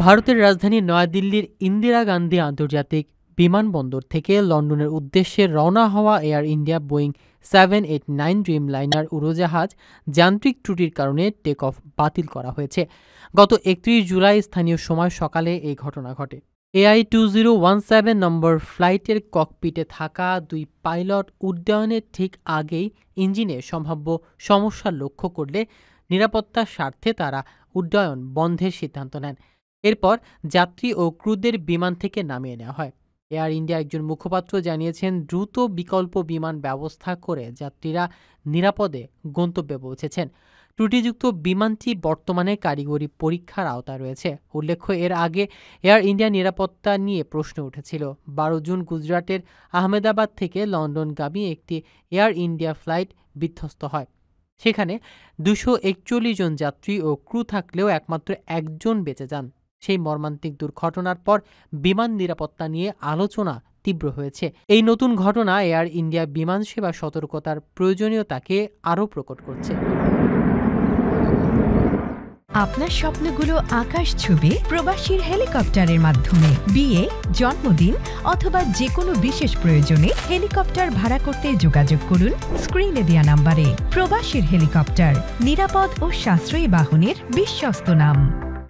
ভারতের রাজধানী নয়াদিল্লির ইন্দিরা গান্ধী আন্তর্জাতিক বিমানবন্দর থেকে লন্ডনের উদ্দেশ্যে রওনা হওয়া এয়ার ইন্ডিয়া বোয়িং 789 ড্রিমলাইনার উড়োজাহাজ যান্ত্রিক ত্রুটির কারণে টেক অফ বাতিল করা হয়েছে। গত 31 জুলাই স্থানীয় সময় সকালে এই ঘটনা ঘটে। AI 2017 নম্বর ফ্লাইটের ককপিটে থাকা দুই পাইলট উড্ডয়নের ঠিক আগেই ইঞ্জিনে সম্ভাব্য সমস্যা লক্ষ্য করলে নিরাপত্তার স্বার্থে তারা উড্ডয়ন বন্ধের সিদ্ধান্ত নেন। এরপর যাত্রী ও ক্রুদের বিমান থেকে নামিয়ে নেওয়া হয়। এয়ার ইন্ডিয়া একজন মুখপাত্র জানিয়েছেন, দ্রুত বিকল্প বিমান ব্যবস্থা করে যাত্রীরা নিরাপদে গন্তব্যে পৌঁছেছেন। ত্রুটিযুক্ত বিমানটি বর্তমানে কারিগরি পরীক্ষার আওতায় রয়েছে। উল্লেখ্য, এর আগে এয়ার ইন্ডিয়া নিরাপত্তা নিয়ে প্রশ্ন উঠেছিল। 12 জুন গুজরাটের আহমেদাবাদ থেকে লন্ডনগামী একটি এয়ার ইন্ডিয়া ফ্লাইট বিধ্বস্ত হয়। সেখানে 241 জন যাত্রী ও ক্রু থাকলেও একমাত্র একজন বেঁচে যান। সেই মর্মান্তিক দুর্ঘটনার পর বিমান নিরাপত্তা নিয়ে আলোচনা তীব্র হয়েছে। এই নতুন ঘটনা এয়ার ইন্ডিয়া বিমান সেবা সতর্কতার প্রয়োজনীয়তাকে আরও প্রকট করছে। আপনার স্বপ্নগুলো আকাশ ছুবে প্রবাসীর হেলিকপ্টারের মাধ্যমে। বিয়ে, জন্মদিন অথবা যে কোনো বিশেষ প্রয়োজনে হেলিকপ্টার ভাড়া করতে যোগাযোগ করুন স্ক্রিনে দেয়া নাম্বারে। প্রবাসীর হেলিকপ্টার, নিরাপদ ও সাশ্রয়ী বাহনের বিশ্বস্ত নাম।